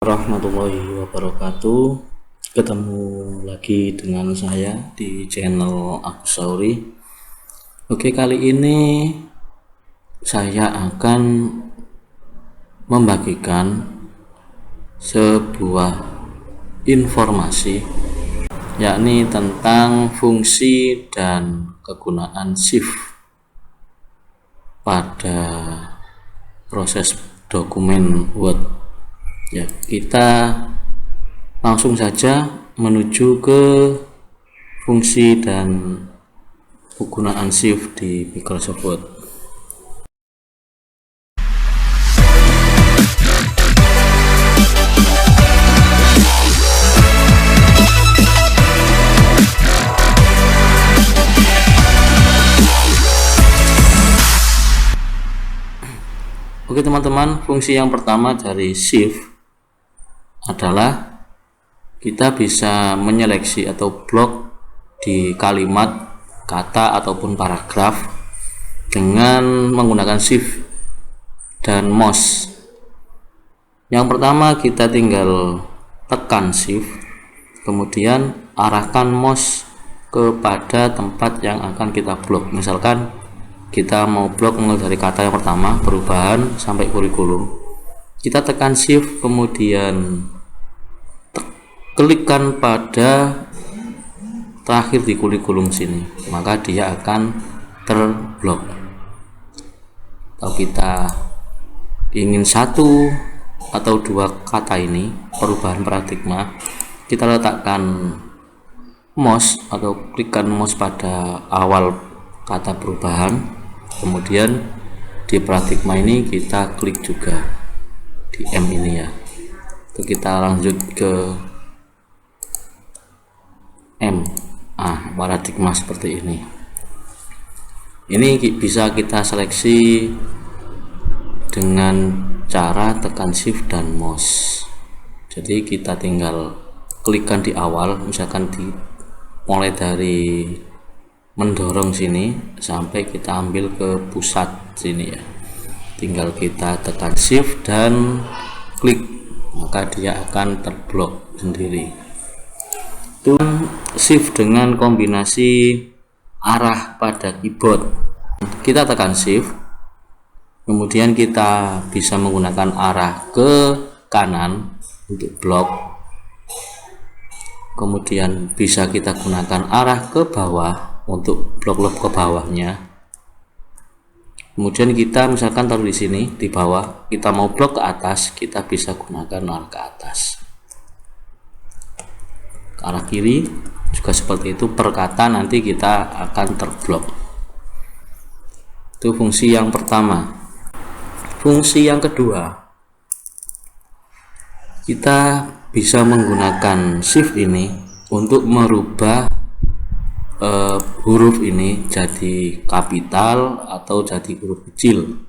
Warahmatullahi wabarakatuh. Ketemu lagi dengan saya di channel Agus Sauri. Oke, kali ini saya akan membagikan sebuah informasi, yakni tentang fungsi dan kegunaan shift pada proses dokumen Word. Ya, kita langsung saja menuju ke fungsi dan kegunaan shift di Microsoft Word. Oke teman-teman, fungsi yang pertama dari shift adalah kita bisa menyeleksi atau blok di kalimat, kata ataupun paragraf dengan menggunakan shift dan mouse. Yang pertama kita tinggal tekan shift, kemudian arahkan mouse kepada tempat yang akan kita blok. Misalkan kita mau blok mulai dari kata yang pertama, perubahan, sampai kurikulum. Kita tekan shift, kemudian klikkan pada terakhir di kurikulum sini, maka dia akan terblok. Kalau kita ingin satu atau dua kata ini, perubahan paradigma, kita letakkan mouse atau klikkan mouse pada awal kata perubahan, kemudian di paradigma ini kita klik juga di M ini ya. Itu kita lanjut ke M. Paradigma seperti ini. Ini bisa kita seleksi dengan cara tekan shift dan mouse. Jadi kita tinggal klikkan di awal, misalkan mulai dari mendorong sini sampai kita ambil ke pusat sini ya. Tinggal kita tekan shift dan klik, maka dia akan terblok sendiri. Itu shift dengan kombinasi arah pada keyboard. Kita tekan shift, kemudian kita bisa menggunakan arah ke kanan untuk blok, kemudian bisa kita gunakan arah ke bawah untuk blok-blok ke bawahnya. Kemudian kita misalkan taruh di sini di bawah, kita mau blok ke atas, kita bisa gunakan arah ke atas. Ke arah kiri juga seperti itu, per kata nanti kita akan terblok. Itu fungsi yang pertama. Fungsi yang kedua, kita bisa menggunakan shift ini untuk merubah huruf ini jadi kapital atau jadi huruf kecil.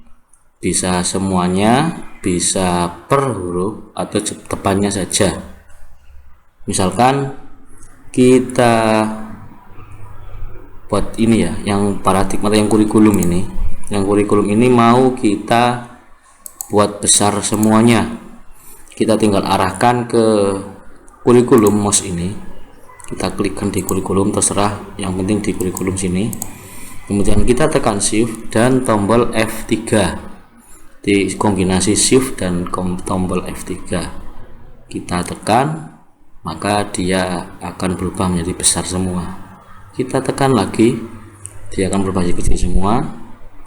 Bisa semuanya, bisa per huruf atau depannya saja. Misalkan kita buat ini ya, yang paradigma atau yang kurikulum ini. Yang kurikulum ini mau kita buat besar semuanya. Kita tinggal arahkan ke kurikulum mouse ini. Kita klikkan di kurikulum, terserah, yang penting di kurikulum sini. Kemudian kita tekan shift dan tombol F3. Di kombinasi shift dan tombol F3 kita tekan, maka dia akan berubah menjadi besar semua. Kita tekan lagi, dia akan berubah menjadi kecil semua.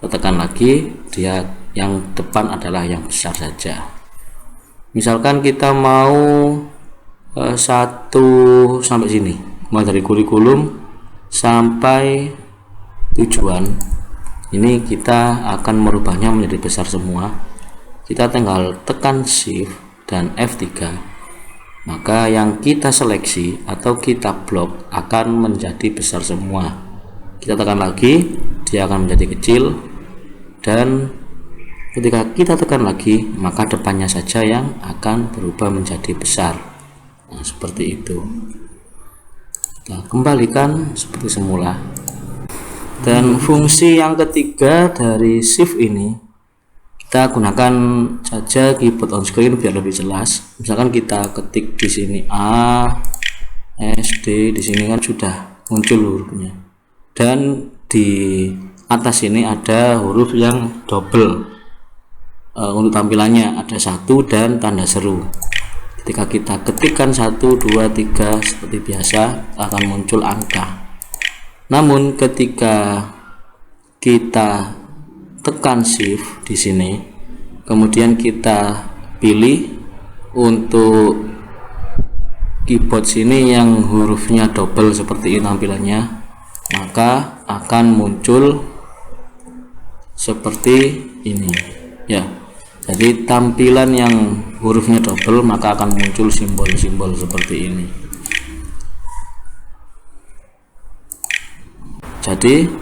Kita tekan lagi, dia yang depan adalah yang besar saja. Misalkan kita mau 1 sampai sini, mulai dari kurikulum sampai tujuan, ini kita akan merubahnya menjadi besar semua. Kita tinggal tekan shift dan F3, maka yang kita seleksi atau kita blok akan menjadi besar semua. Kita tekan lagi, dia akan menjadi kecil, dan ketika kita tekan lagi, maka depannya saja yang akan berubah menjadi besar. Nah, seperti itu. Nah, kembalikan seperti semula. Dan fungsi yang ketiga dari shift ini, Kita gunakan saja keyboard on screen biar lebih jelas. Misalkan kita ketik di sini A, S, D, di sini kan sudah muncul hurufnya. Dan di atas ini ada huruf yang double. Untuk tampilannya ada 1 dan tanda seru. Ketika kita ketikkan 1, 2, 3 seperti biasa akan muncul angka. Namun ketika kita tekan shift di sini, kemudian kita pilih untuk keyboard sini yang hurufnya double seperti ini tampilannya, maka akan muncul seperti ini ya. Jadi tampilan yang hurufnya double maka akan muncul simbol-simbol seperti ini. Jadi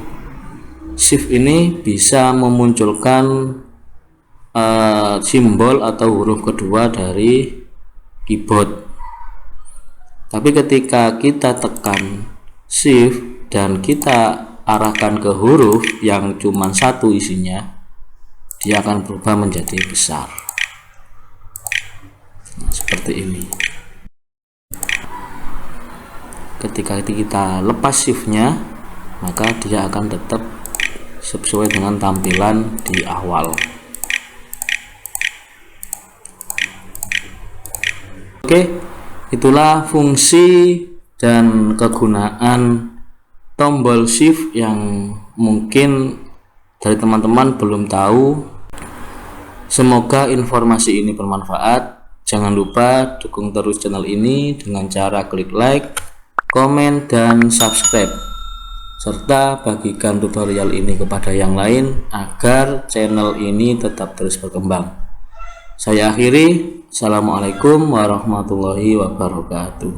shift ini bisa memunculkan simbol atau huruf kedua dari keyboard. Tapi ketika kita tekan shift dan kita arahkan ke huruf yang cuma 1 isinya, dia akan berubah menjadi besar. Nah, seperti ini. Ketika kita lepas shiftnya, maka dia akan tetap sesuai dengan tampilan di awal. Oke, itulah fungsi dan kegunaan tombol shift yang mungkin dari teman-teman belum tahu. Semoga informasi ini bermanfaat. Jangan lupa dukung terus channel ini dengan cara klik like, komen, dan subscribe, serta bagikan tutorial ini kepada yang lain agar channel ini tetap terus berkembang. Saya akhiri. Assalamualaikum warahmatullahi wabarakatuh.